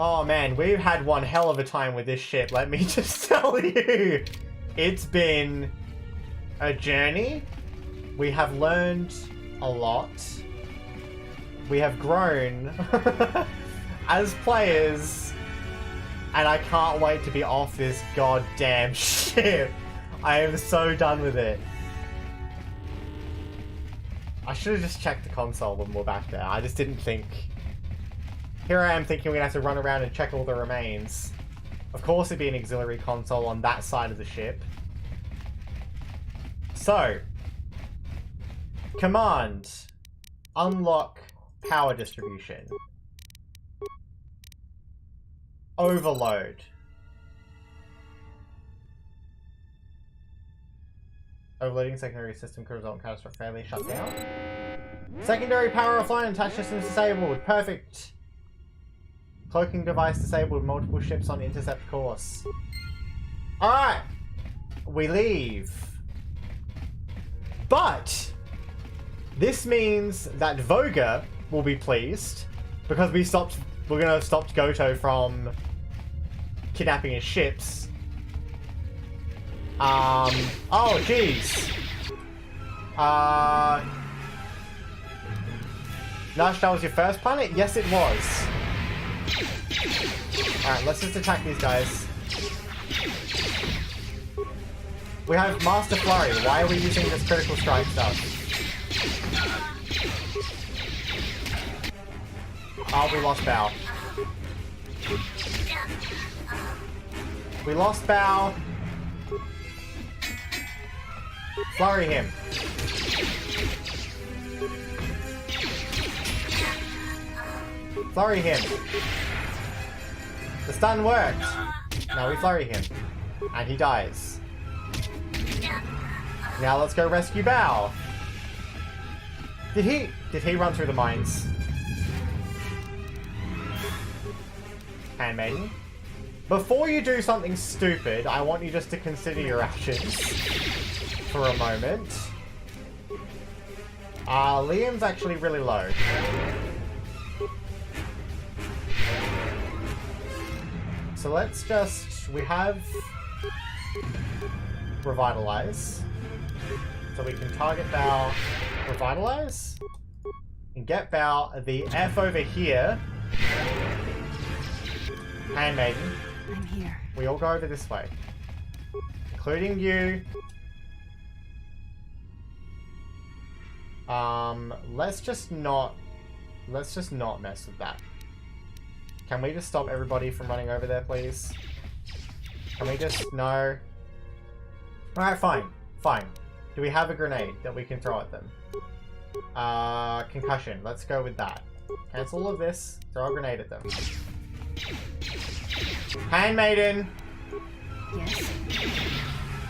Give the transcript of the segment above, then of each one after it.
Oh man, we've had one hell of a time with this ship, let me just tell you. It's been a journey. We have learned a lot. We have grown as players. And I can't wait to be off this goddamn ship. I am so done with it. I should have just checked the console when we're back there. I just didn't think. Here I am thinking we're gonna have to run around and check all the remains. Of course it'd be an auxiliary console on that side of the ship. So, command, unlock power distribution. Overload. Overloading secondary system could result in catastrophic failure. Shut down. Secondary power offline and attached systems disabled. Perfect. Cloaking device disabled. Multiple ships on intercept course. Alright. We leave. But this means that Voga will be pleased because we're gonna have stopped Goto from kidnapping his ships. Oh jeez. Nar Shaddaa was your first planet? Yes it was. Alright, let's just attack these guys. We have Master Flurry. Why are we using this critical strike stuff? Oh, we lost Bao. We lost Bao. Flurry him. Flurry him. The stun worked. Now we flurry him. And he dies. Now let's go rescue Bao. Did he run through the mines? Handmaiden. Before you do something stupid, I want you just to consider your actions for a moment. Liam's actually really low. So let's just... we have... Revitalize. So we can target Bao, Revitalize, and get Bao the F over here. Handmaiden. I'm here. We all go over this way. Including you. Let's just not mess with that. Can we just stop everybody from running over there, please? Can we just... no. Alright, fine. Fine. Do we have a grenade that we can throw at them? Concussion. Let's go with that. Cancel all of this. Throw a grenade at them. Handmaiden! Yes?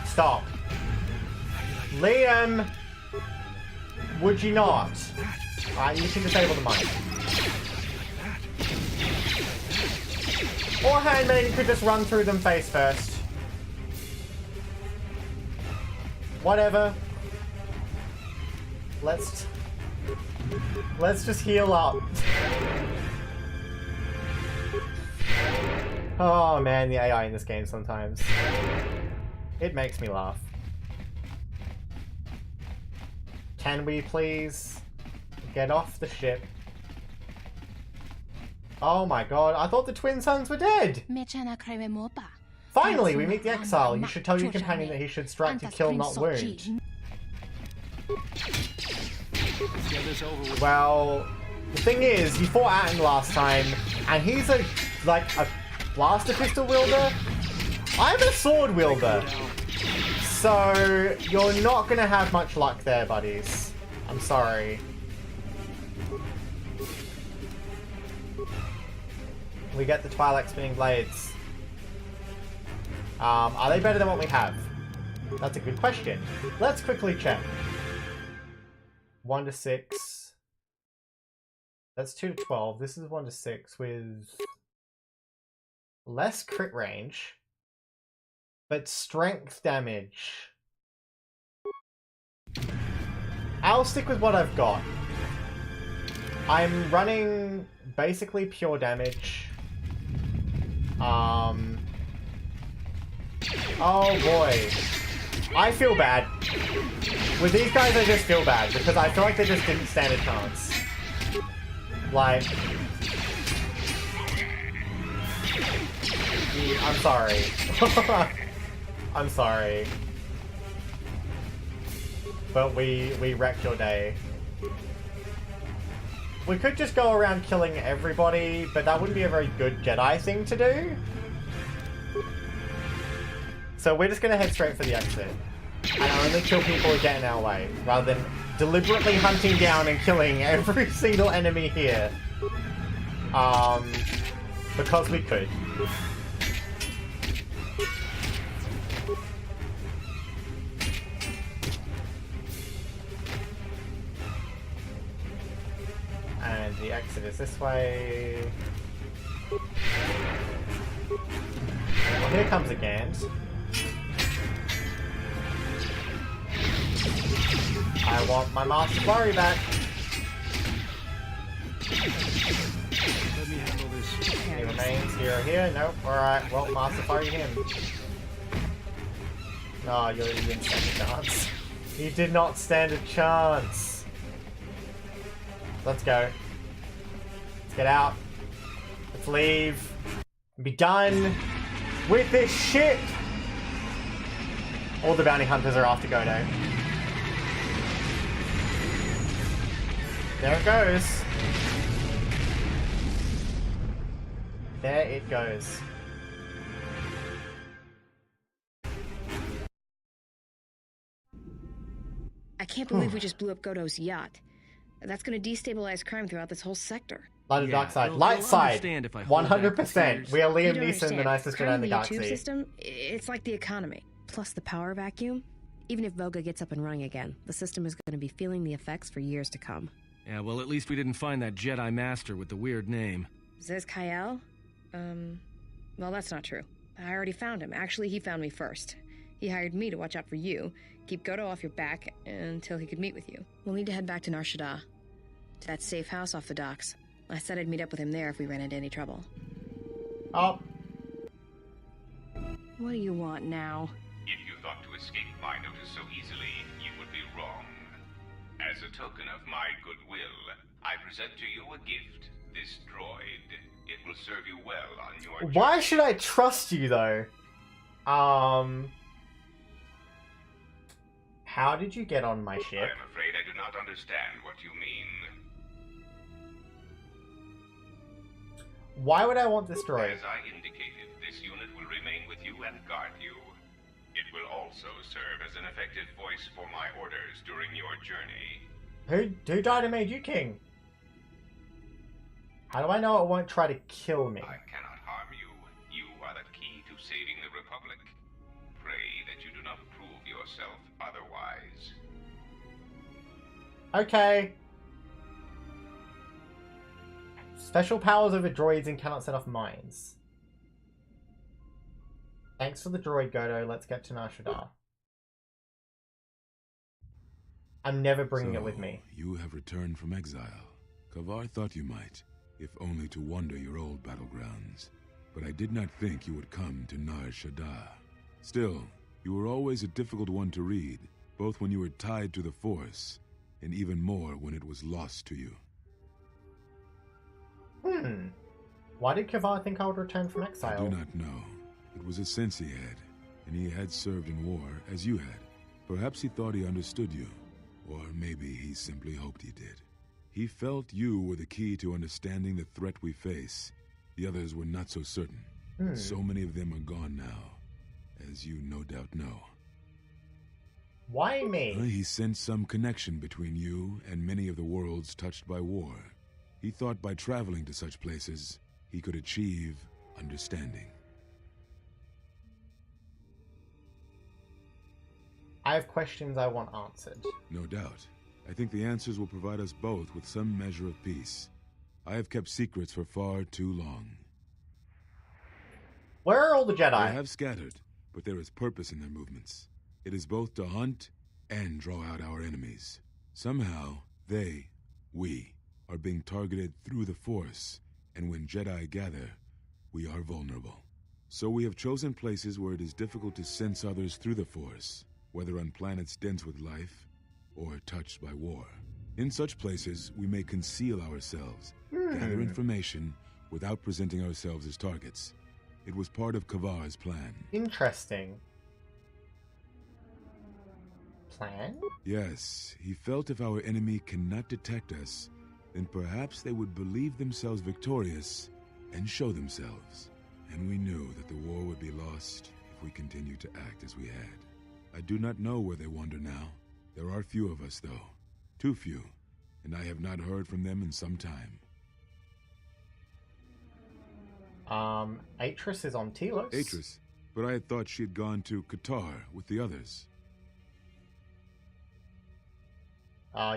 Stop. Liam! Would you not? Alright, you can disable the mine. Or Handmaiden could just run through them face first. Whatever. Let's just heal up. Oh man, the AI in this game sometimes. It makes me laugh. Can we please get off the ship? Oh my god, I thought the twin sons were dead! Finally, we meet the exile. You should tell your companion that he should strike to kill, not wound. Well, the thing is, you fought Atten last time, and he's a blaster pistol wielder. I'm a sword wielder. So, you're not gonna have much luck there, buddies. I'm sorry. We get the Twi'lek spinning blades. Are they better than what we have? That's a good question. Let's quickly check. 1 to 6. That's 2 to 12. This is 1 to 6 with less crit range, but strength damage. I'll stick with what I've got. I'm running basically pure damage. Oh boy. I feel bad. With these guys, I just feel bad because I feel like they just didn't stand a chance. Like... I'm sorry. I'm sorry. But we wrecked your day. We could just go around killing everybody, but that wouldn't be a very good Jedi thing to do. So we're just gonna head straight for the exit. And only kill people who get in our way, rather than deliberately hunting down and killing every single enemy here. Because we could. And the exit is this way. Well, here comes a Gant. I want my Master Flurry back. Let me handle this. He remains here. Nope. Alright, well, Master Flurry him. Oh, you didn't stand a chance. You did not stand a chance. Let's go. Let's get out. Let's leave. Be done with this shit. All the bounty hunters are after Goto. There it goes. There it goes. I can't believe we just blew up Goto's yacht. That's going to destabilize crime throughout this whole sector. Light of dark side. they'll Light side. understand if I hold back the 100%. fears. We are You Liam don't Neeson, the understand. nicest Jedi in Crime the in galaxy. tube system, it's like the economy. Plus the power vacuum. Even if Voga gets up and running again, the system is going to be feeling the effects for years to come. Yeah, well, at least we didn't find that Jedi Master with the weird name. Zez-Kai Ell? Well, that's not true. I already found him. Actually, he found me first. He hired me to watch out for you, keep Goto off your back until he could meet with you. We'll need to head back to Nar Shaddaa, to that safe house off the docks. I said I'd meet up with him there if we ran into any trouble. Oh. What do you want now? If you thought to escape my notice so easily, you would be wrong. As a token of my goodwill, I present to you a gift. This droid. It will serve you well on your journey. Why should I trust you, though? How did you get on my ship? I am afraid I do not understand what you mean. Why would I want this droid? As I indicated, this unit will remain with you and guard you. It will also serve as an effective voice for my orders during your journey. Who died and made you king? How do I know it won't try to kill me? I cannot harm you. You are the key to saving the Republic. Pray that you do not prove yourself otherwise. Okay. Special powers over droids and cannot set off mines. Thanks for the droid, Goto. Let's get to Nar Shaddaa. I'm never bringing it with me. You have returned from exile. Kavar thought you might, if only to wander your old battlegrounds. But I did not think you would come to Nar Shaddaa. Still, you were always a difficult one to read, both when you were tied to the Force, and even more when it was lost to you. Why did Kavar think I would return from exile? I do not know. It was a sense he had, and he had served in war as you had. Perhaps he thought he understood you, or maybe he simply hoped he did. He felt you were the key to understanding the threat we face. The others were not so certain. So many of them are gone now, as you no doubt know. Why me? He sensed some connection between you and many of the worlds touched by war. He thought by traveling to such places, he could achieve understanding. I have questions I want answered. No doubt. I think the answers will provide us both with some measure of peace. I have kept secrets for far too long. Where are all the Jedi? They have scattered, but there is purpose in their movements. It is both to hunt and draw out our enemies. Somehow, we, are being targeted through the Force, and when Jedi gather, we are vulnerable. So we have chosen places where it is difficult to sense others through the Force, whether on planets dense with life or touched by war. In such places, we may conceal ourselves, gather information without presenting ourselves as targets. It was part of Kavar's plan. Interesting. Plan? Yes, he felt if our enemy cannot detect us, then perhaps they would believe themselves victorious and show themselves. And we knew that the war would be lost if we continued to act as we had. I do not know where they wander now. There are few of us, though. Too few, and I have not heard from them in some time. Atris is on Telos. Atris, but I had thought she had gone to Qatar with the others.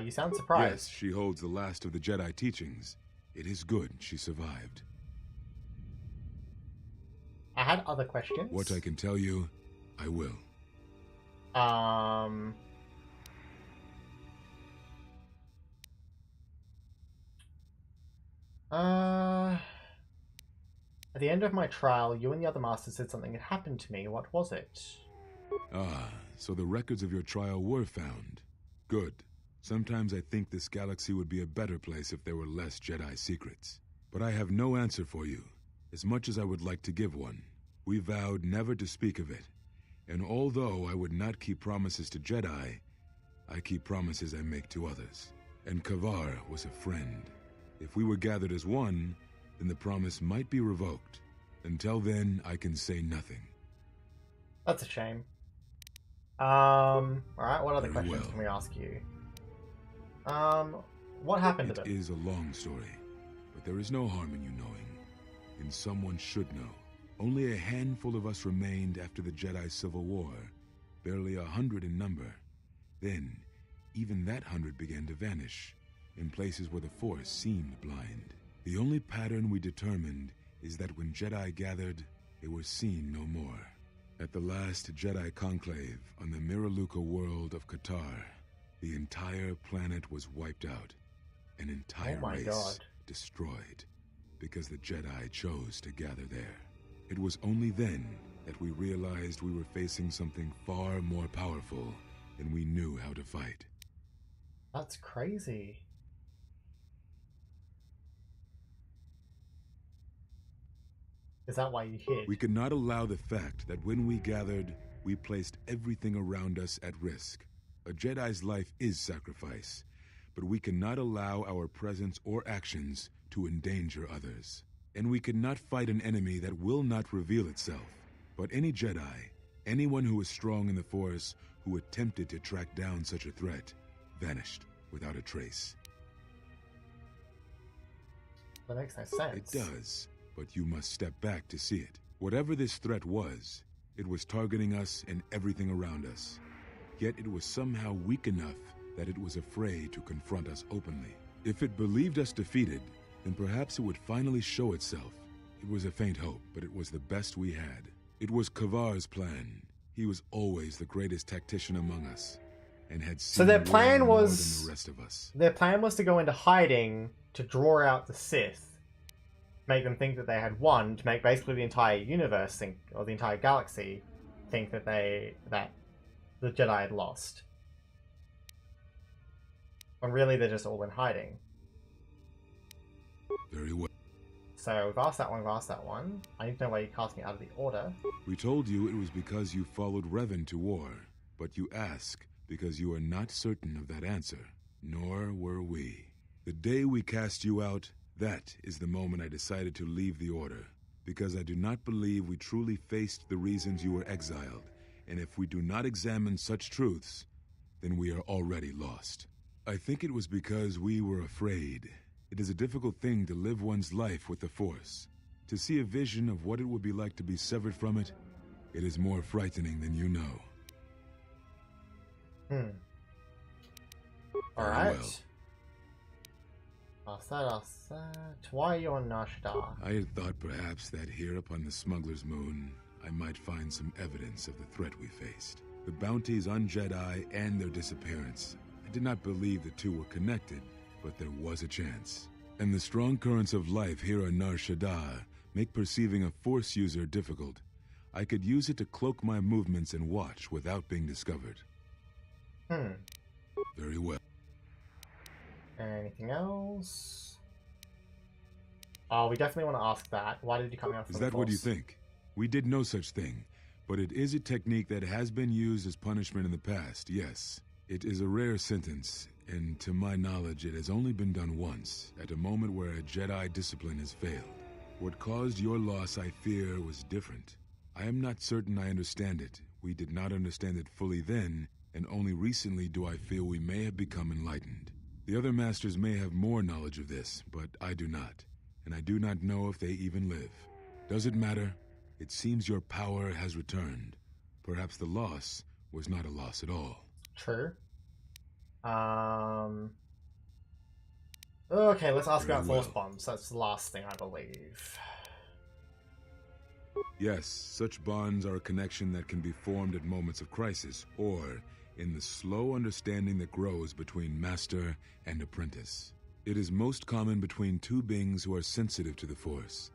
You sound surprised. Yes, she holds the last of the Jedi teachings. It is good she survived. I had other questions. What I can tell you, I will. At the end of my trial, you and the other masters said something had happened to me. What was it? Ah, so the records of your trial were found. Good. Sometimes I think this galaxy would be a better place if there were less Jedi secrets. But I have no answer for you, as much as I would like to give one. We vowed never to speak of it, and although I would not keep promises to Jedi, I keep promises I make to others. And Kavar was a friend. If we were gathered as one, then the promise might be revoked. Until then, I can say nothing. That's a shame. Alright, what other Very questions well. can we ask you? What happened to It them? is a long story, but there is no harm in you knowing. And someone should know. Only a handful of us remained after the Jedi Civil War, barely 100 in number. Then, even that 100 began to vanish, in places where the Force seemed blind. The only pattern we determined is that when Jedi gathered, they were seen no more. At the last Jedi conclave on the Miraluka world of Qatar, the entire planet was wiped out. An entire Oh my race God. destroyed, because the Jedi chose to gather there. It was only then that we realized we were facing something far more powerful than we knew how to fight. That's crazy. Is that why you hid? We could not allow the fact that when we gathered, we placed everything around us at risk. A Jedi's life is sacrifice, but we cannot allow our presence or actions to endanger others. And we cannot fight an enemy that will not reveal itself. But any Jedi, anyone who is strong in the Force, who attempted to track down such a threat, vanished without a trace. That makes no sense. It does, but you must step back to see it. Whatever this threat was, it was targeting us and everything around us. Yet it was somehow weak enough that it was afraid to confront us openly. If it believed us defeated, then perhaps it would finally show itself. It was a faint hope, but it was the best we had. It was Kavar's plan. He was always the greatest tactician among us, and had seen So their way plan more was- than the rest of us. Their plan was to go into hiding to draw out the Sith, make them think that they had won, to make basically the entire universe think, or the entire galaxy think that the Jedi had lost. When really they're just all in hiding. Very well. So we've asked that one, we've asked that one. I need to know why you cast me out of the order. We told you it was because you followed Revan to war, but you ask because you are not certain of that answer. Nor were we. The day we cast you out, that is the moment I decided to leave the order, because I do not believe we truly faced the reasons you were exiled, and if we do not examine such truths, then we are already lost. I think it was because we were afraid. It is a difficult thing to live one's life with the Force. To see a vision of what it would be like to be severed from it, it is more frightening than you know. Alright. well. Ask that. Why are you on Nar Shaddaa? I had thought perhaps that here upon the Smuggler's Moon, I might find some evidence of the threat we faced. The bounties on Jedi and their disappearance. I did not believe the two were connected, but there was a chance. And the strong currents of life here on Nar Shaddaa make perceiving a Force user difficult. I could use it to cloak my movements and watch without being discovered. Very well. Anything else? Oh, we definitely want to ask that. Why did you cut me off from Is the that what you Force? think? We did no such thing, but it is a technique that has been used as punishment in the past, yes. It is a rare sentence, and to my knowledge it has only been done once, at a moment where a Jedi discipline has failed. What caused your loss, I fear, was different. I am not certain I understand it. We did not understand it fully then, and only recently do I feel we may have become enlightened. The other masters may have more knowledge of this, but I do not, and I do not know if they even live. Does it matter? It seems your power has returned. Perhaps the loss was not a loss at all. True. Okay, let's ask Very about Force well. bombs. That's the last thing, I believe. Yes, such bonds are a connection that can be formed at moments of crisis, or in the slow understanding that grows between master and apprentice. It is most common between two beings who are sensitive to the Force.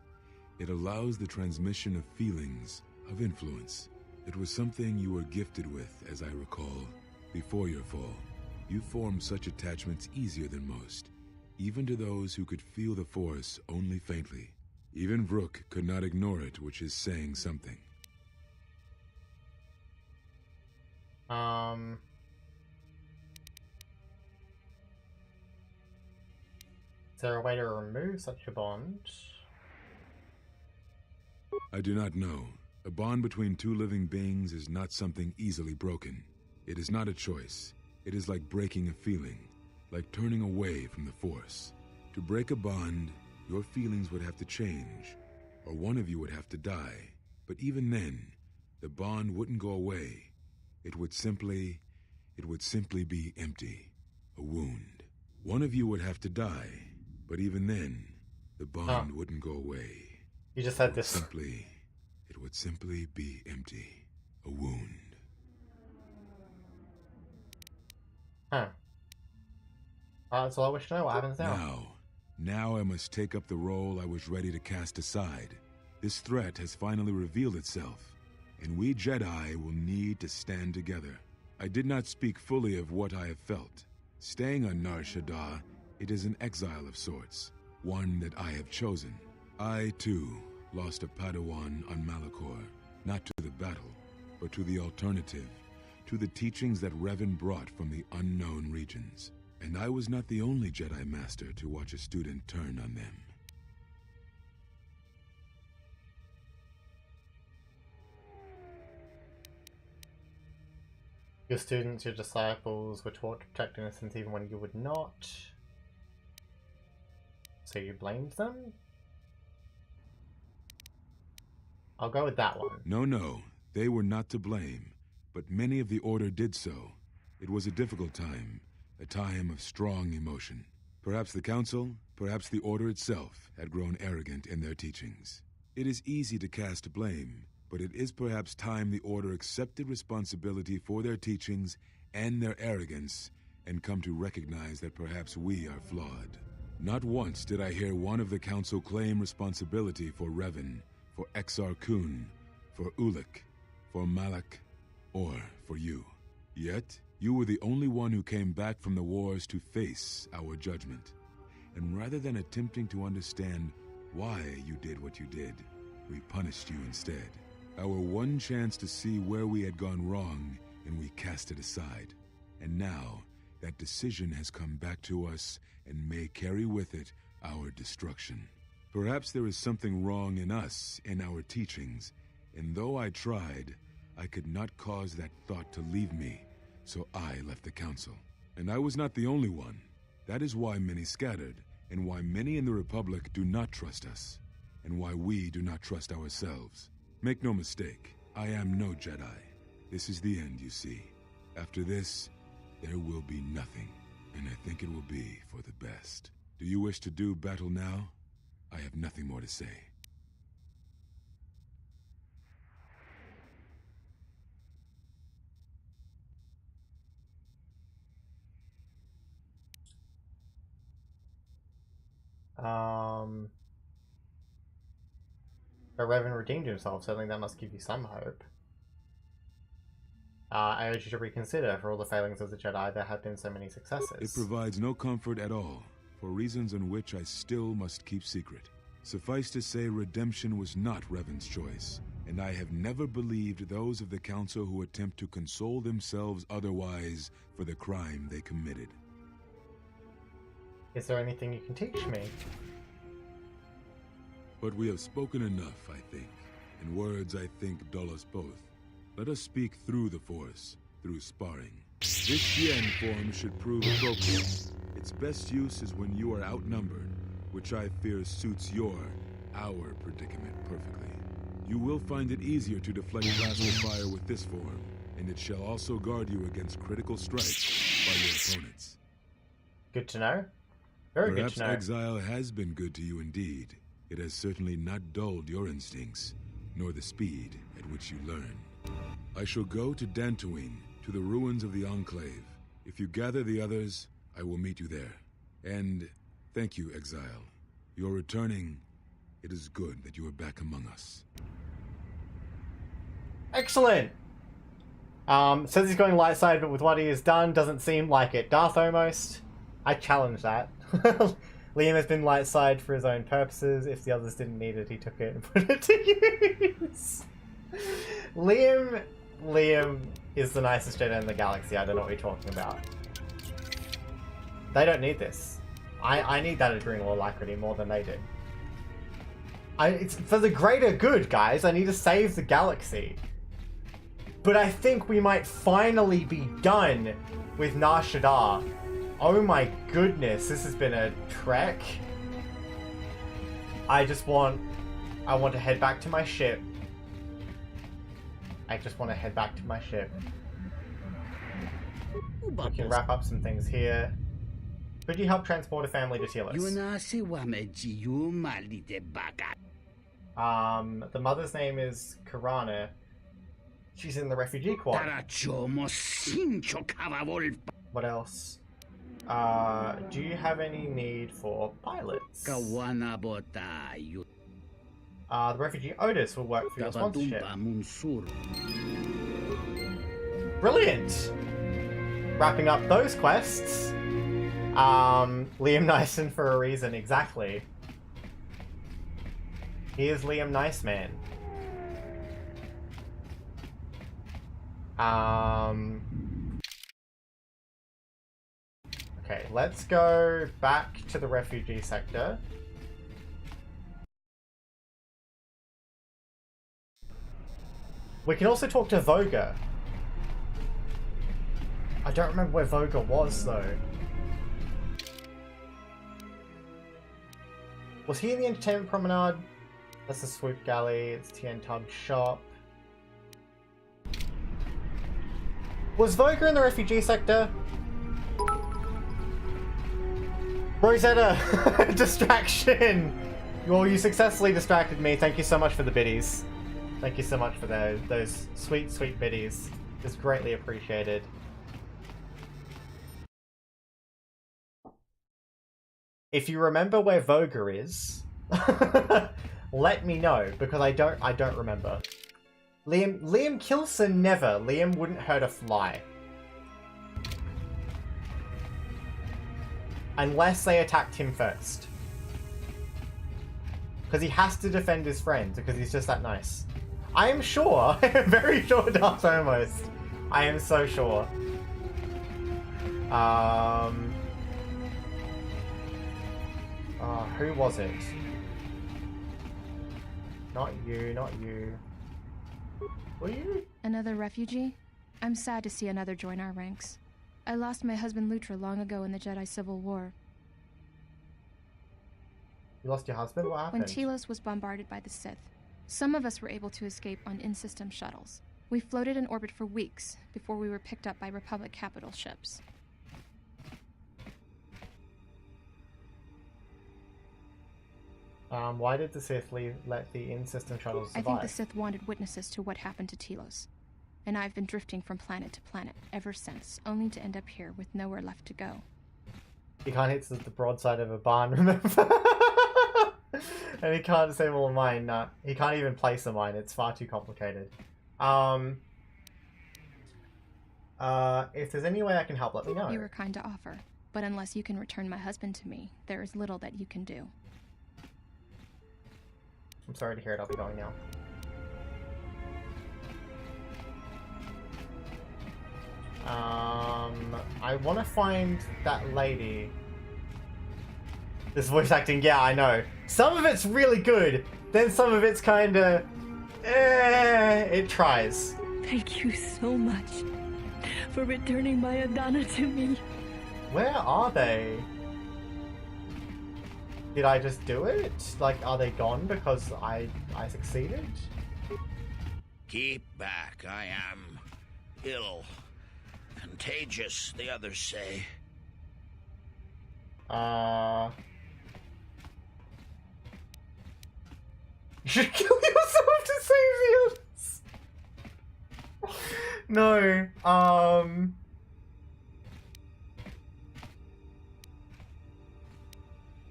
It allows the transmission of feelings, of influence. It was something you were gifted with, as I recall, before your fall. You formed such attachments easier than most, even to those who could feel the Force only faintly. Even Vrook could not ignore it, which is saying something. Is there a way to remove such a bond? I do not know. A bond between two living beings is not something easily broken. It is not a choice. It is like breaking a feeling, like turning away from the Force. To break a bond, your feelings would have to change, or one of you would have to die. But even then, the bond wouldn't go away. It would simply be empty, a wound. One of you would have to die, but even then, the bond wouldn't go away. You just said this. It would simply be empty, a wound. Huh. That's all I wish to know. What happens now? Now I must take up the role I was ready to cast aside. This threat has finally revealed itself, and we Jedi will need to stand together. I did not speak fully of what I have felt. Staying on Nar Shaddaa, it is an exile of sorts, one that I have chosen. I, too, lost a Padawan on Malachor, not to the battle, but to the alternative, to the teachings that Revan brought from the unknown regions. And I was not the only Jedi Master to watch a student turn on them. Your students, your disciples were taught to protect innocence even when you would not. So you blamed them? I'll go with that one. No, they were not to blame, but many of the Order did so. It was a difficult time, a time of strong emotion. Perhaps the Council, perhaps the Order itself, had grown arrogant in their teachings. It is easy to cast blame, but it is perhaps time the Order accepted responsibility for their teachings and their arrogance, and come to recognize that perhaps we are flawed. Not once did I hear one of the Council claim responsibility for Revan, for Exar Kun, for Ulic, for Malak, or for you. Yet, you were the only one who came back from the wars to face our judgment. And rather than attempting to understand why you did what you did, we punished you instead. Our one chance to see where we had gone wrong, and we cast it aside. And now, that decision has come back to us and may carry with it our destruction. Perhaps there is something wrong in us, in our teachings, and though I tried, I could not cause that thought to leave me, so I left the Council. And I was not the only one. That is why many scattered, and why many in the Republic do not trust us, and why we do not trust ourselves. Make no mistake, I am no Jedi. This is the end, you see. After this, there will be nothing, and I think it will be for the best. Do you wish to do battle now? I have nothing more to say. But Revan redeemed himself, certainly that must give you some hope. I urge you to reconsider. For all the failings of the Jedi, there have been so many successes. It provides no comfort at all, for reasons in which I still must keep secret. Suffice to say, redemption was not Revan's choice, and I have never believed those of the Council who attempt to console themselves otherwise for the crime they committed. Is there anything you can teach me? But we have spoken enough, I think, and words I think dull us both. Let us speak through the Force, through sparring. This Xian form should prove appropriate. Its best use is when you are outnumbered, which I fear suits our predicament perfectly. You will find it easier to deflect blaster fire with this form, and it shall also guard you against critical strikes by your opponents. Good to know. Very Perhaps good to know. exile has been good to you indeed. It has certainly not dulled your instincts, nor the speed at which you learn. I shall go to Dantooine, to the ruins of the Enclave. If you gather the others, I will meet you there. And thank you, Exile. You're returning. It is good that you are back among us. Excellent! Says he's going light side, but with what he has done, doesn't seem like it. Darth almost. I challenge that. Liam has been light side for his own purposes. If the others didn't need it, he took it and put it to use. Liam is the nicest Jedi in the galaxy. I don't know what you're talking about. They don't need this. I need that adrenal alacrity more than they did. It's for the greater good, guys. I need to save the galaxy. But I think we might finally be done with Nar Shaddaa. Oh my goodness, this has been a trek. I want to head back to my ship. I just want to head back to my ship. We can wrap up some things here. Could you help transport a family to Telos? The mother's name is Karana. She's in the refugee quad. What else? Do you have any need for pilots? The refugee Otis will work for your sponsorship. Brilliant! Wrapping up those quests. Liam Nyson for a reason, exactly. He is Liam Niceman. Okay, let's go back to the refugee sector. We can also talk to Voga. I don't remember where Voga was, though. Was he in the entertainment promenade? That's the swoop galley. It's Tien Tug's shop. Was Voga in the refugee sector? Rosetta! Distraction! Well, you successfully distracted me. Thank you so much for the biddies. Thank you so much for those sweet, sweet biddies. It's greatly appreciated. If you remember where Voga is, let me know, because I don't remember. Liam Kilson never. Liam wouldn't hurt a fly. Unless they attacked him first. Because he has to defend his friends, because he's just that nice. I am sure, I am very sure, Darth almost. I am so sure. Who was it? Not you, not you. Were you? Another refugee? I'm sad to see another join our ranks. I lost my husband Lutra long ago in the Jedi Civil War. You lost your husband? What happened? When Telos was bombarded by the Sith, some of us were able to escape on in-system shuttles. We floated in orbit for weeks before we were picked up by Republic capital ships. Why did the Sith let the in-system shuttles survive? I think the Sith wanted witnesses to what happened to Telos. And I've been drifting from planet to planet ever since, only to end up here with nowhere left to go. You can't hit the broadside of a barn, remember? And he can't disable a mine. Nah, he can't even place a mine. It's far too complicated. If there's any way I can help, let me know. You were kind to offer, but unless you can return my husband to me, there is little that you can do. I'm sorry to hear it. I'll be going now. I want to find that lady. This voice acting, yeah, I know. Some of it's really good, then some of it's kinda... it tries. Thank you so much for returning my Adana to me. Where are they? Did I just do it? Like, are they gone because I succeeded? Keep back, I am ill. Contagious, the others say. You should kill yourself to save the others! No,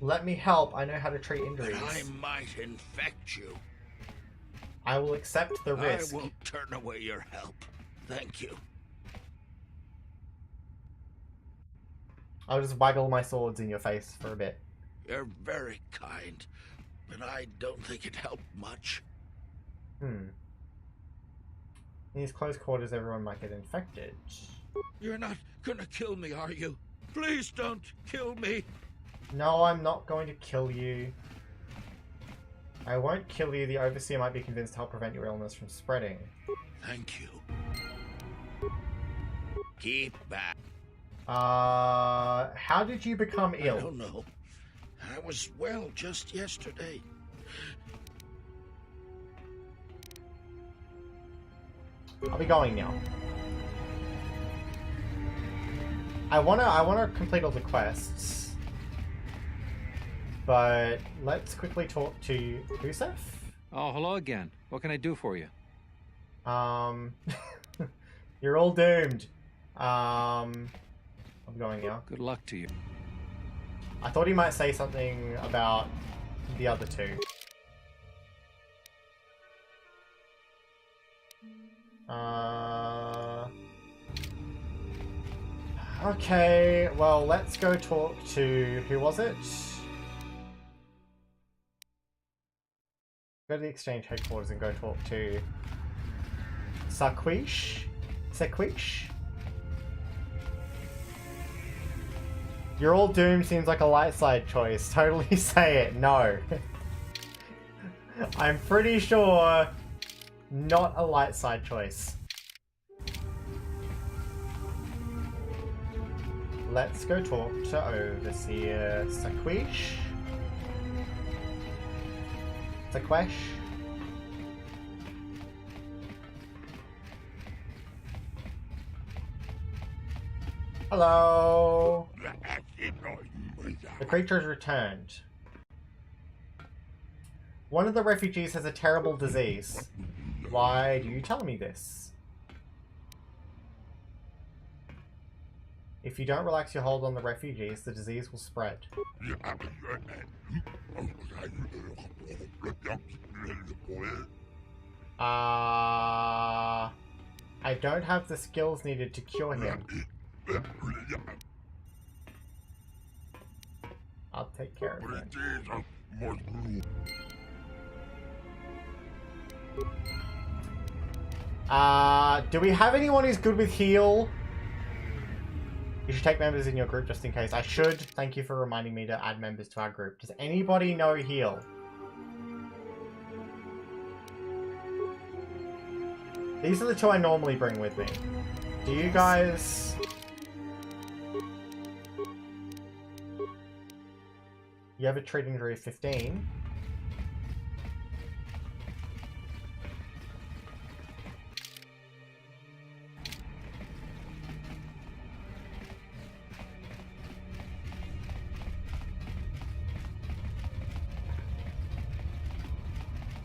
let me help. I know how to treat injuries. But I might infect you. I will accept the risk. I won't turn away your help. Thank you. I'll just waggle my swords in your face for a bit. You're very kind, but I don't think it helped much. In these close quarters, everyone might get infected. You're not gonna kill me, are you? Please don't kill me. No, I'm not going to kill you. I won't kill you. The Overseer might be convinced to help prevent your illness from spreading. Thank you. Keep back. How did you become ill? I don't know. I was well just yesterday. I'll be going now. I wanna complete all the quests. But let's quickly talk to Kusef. Oh, hello again. What can I do for you? You're all doomed. I'm going now. Good luck to you. I thought he might say something about the other two. Okay, well, let's go talk to... Who was it? Go to the exchange headquarters and go talk to... Sequish? You're all doomed seems like a light side choice. Totally say it. No. I'm pretty sure not a light side choice. Let's go talk to Overseer Sequish. Hello. The creature's returned. One of the refugees has a terrible disease. Why do you tell me this? If you don't relax your hold on the refugees, the disease will spread. I don't have the skills needed to cure him. I'll take care of him. Do we have anyone who's good with heal? You should take members in your group just in case. I should. Thank you for reminding me to add members to our group. Does anybody know heal? These are the two I normally bring with me. Do you guys... You have a treat injury of 15.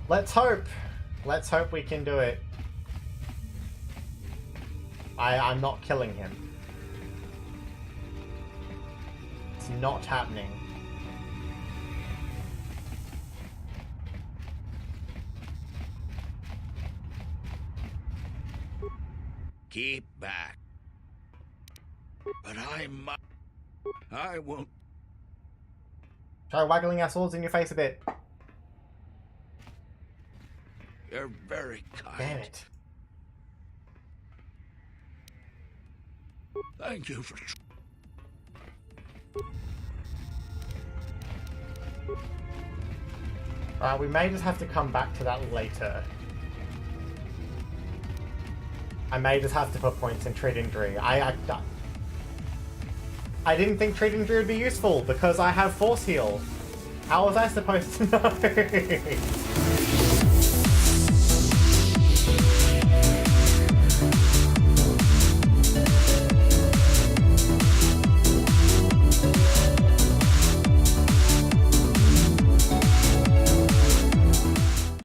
Let's hope. Let's hope we can do it. I'm not killing him. It's not happening. Keep back. But I won't. Try waggling our swords in your face a bit. You're very kind. Damn it. Thank you for... We may just have to come back to that later. I may just have to put points in Treat Injury. I didn't think Treat Injury would be useful because I have Force Heal. How was I supposed to know?